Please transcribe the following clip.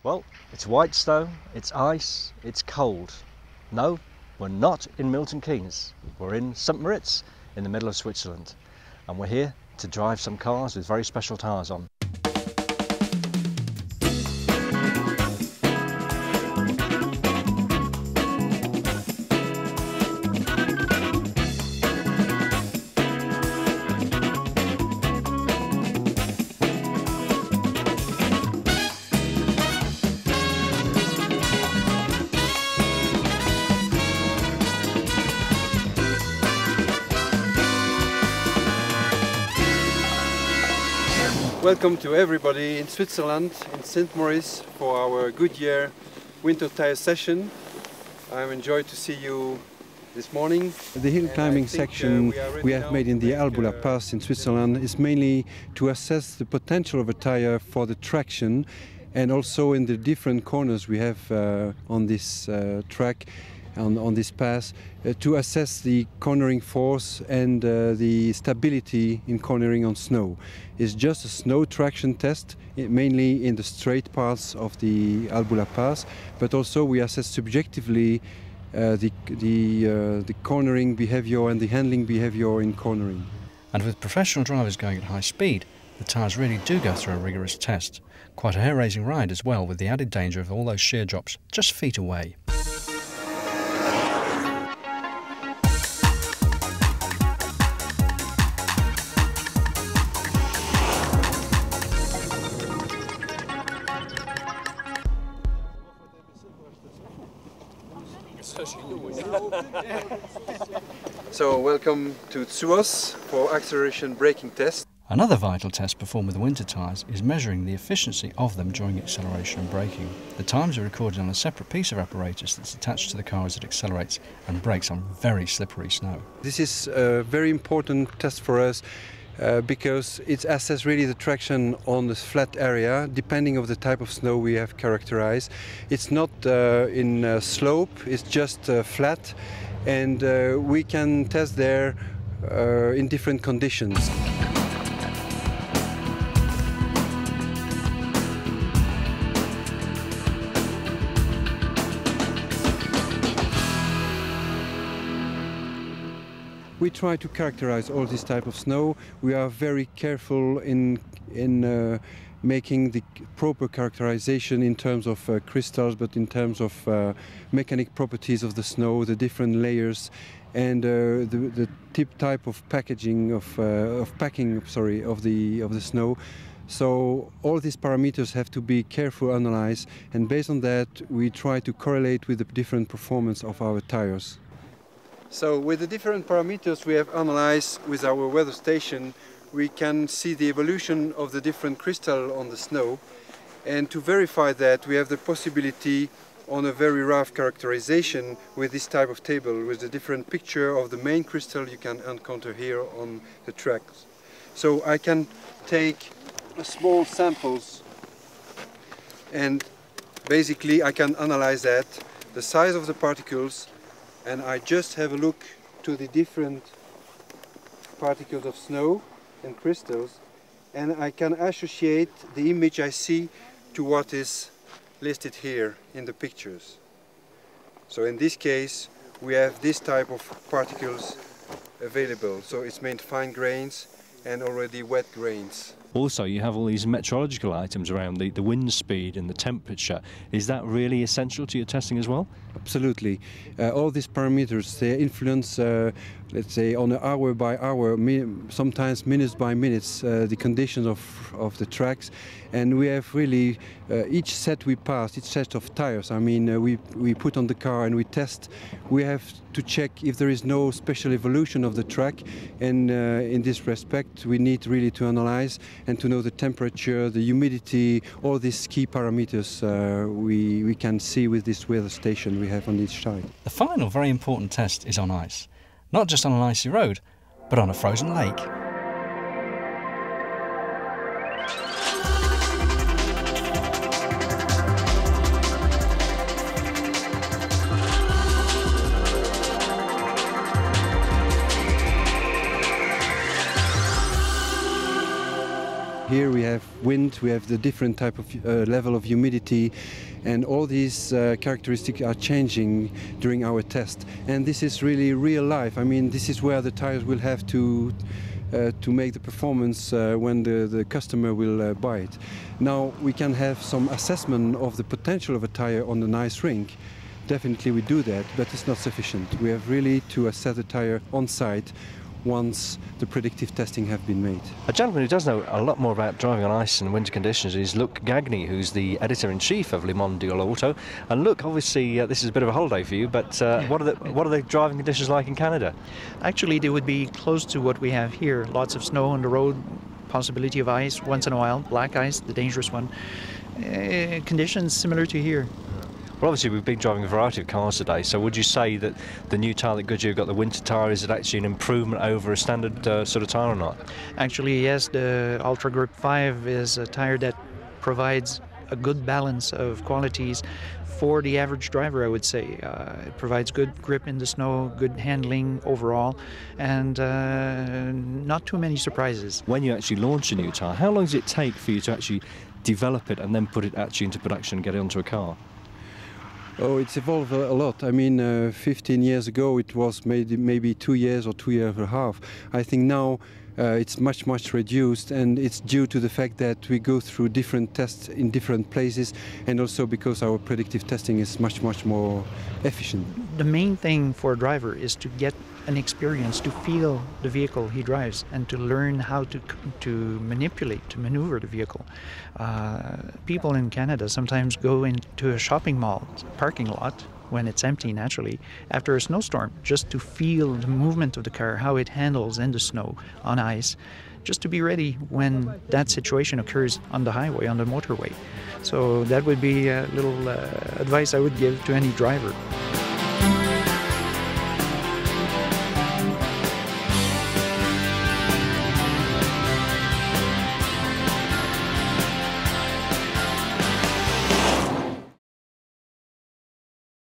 Well, it's white snow, it's ice, it's cold. No, we're not in Milton Keynes. We're in St Moritz, in the middle of Switzerland. And we're here to drive some cars with very special tyres on. Welcome to everybody in Switzerland, in St Moritz, for our Goodyear winter tire session. I'm enjoyed to see you this morning. The hill climbing section we have made in the Albula Pass in Switzerland is mainly to assess the potential of a tire for the traction, and also in the different corners we have on this track, on this pass, to assess the cornering force and the stability in cornering on snow. It's just a snow traction test, mainly in the straight parts of the Albula Pass, but also we assess subjectively the cornering behavior and the handling behavior in cornering. And with professional drivers going at high speed, the tyres really do go through a rigorous test. Quite a hair-raising ride as well, with the added danger of all those shear drops just feet away. So welcome to Zuos for acceleration braking test. Another vital test performed with the winter tyres is measuring the efficiency of them during acceleration and braking. The times are recorded on a separate piece of apparatus that's attached to the car as it accelerates and brakes on very slippery snow. This is a very important test for us because it assesses really the traction on the flat area, depending on the type of snow we have characterized. It's not in slope, it's just flat, and we can test there in different conditions. We try to characterize all this type of snow. We are very careful in making the proper characterization in terms of crystals, but in terms of mechanic properties of the snow, the different layers, and the type of packaging of the snow. So all these parameters have to be carefully analyzed, and based on that, we try to correlate with the different performance of our tires. So with the different parameters we have analyzed with our weather station, we can see the evolution of the different crystals on the snow, and to verify that we have the possibility on a very rough characterization with this type of table, with the different picture of the main crystal you can encounter here on the tracks. So I can take small samples and basically I can analyze that, the size of the particles, and I just have a look to the different particles of snow and crystals, and I can associate the image I see to what is listed here in the pictures. So in this case we have this type of particles available, so it's made fine grains and already wet grains. Also, you have all these meteorological items around the wind speed and the temperature. Is that really essential to your testing as well? Absolutely. All these parameters, they influence, let's say, on an hour by hour, sometimes minutes by minutes, the conditions of the tracks. And we have really, each set we pass, each set of tires, I mean, we put on the car and we test, we have to check if there is no special evolution of the track. And in this respect, we need really to analyze and to know the temperature, the humidity, all these key parameters we can see with this weather station we have on each side. The final very important test is on ice. Not just on an icy road, but on a frozen lake. Here we have wind, we have the different type of level of humidity, and all these characteristics are changing during our test. And this is really real life. I mean, this is where the tires will have to make the performance when the customer will buy it. Now we can have some assessment of the potential of a tire on an ice rink. Definitely we do that, but it's not sufficient. We have really to assess the tire on site once the predictive testing have been made. A gentleman who does know a lot more about driving on ice and winter conditions is Luc Gagny, who's the editor-in-chief of Le Mondial Auto. And Luc, obviously this is a bit of a holiday for you, but what are the driving conditions like in Canada? Actually, they would be close to what we have here. Lots of snow on the road, possibility of ice once in a while, black ice, the dangerous one. Conditions similar to here. Well, obviously we've been driving a variety of cars today, so would you say that the new tyre that Goodyear got, the winter tyre, is it actually an improvement over a standard sort of tyre or not? Actually, yes, the Ultra Grip 5 is a tyre that provides a good balance of qualities for the average driver, I would say. It provides good grip in the snow, good handling overall, and not too many surprises. When you actually launch a new tyre, how long does it take for you to actually develop it and then put it actually into production and get it onto a car? Oh, it's evolved a lot. I mean, 15 years ago it was maybe 2 years or 2 years and a half. I think now it's much reduced, and it's due to the fact that we go through different tests in different places, and also because our predictive testing is much more efficient. The main thing for a driver is to get an experience, to feel the vehicle he drives, and to learn how to manipulate, to maneuver the vehicle. People in Canada sometimes go into a shopping mall parking lot when it's empty, naturally, after a snowstorm, just to feel the movement of the car, how it handles in the snow, on ice, just to be ready when that situation occurs on the highway, on the motorway. So that would be a little advice I would give to any driver.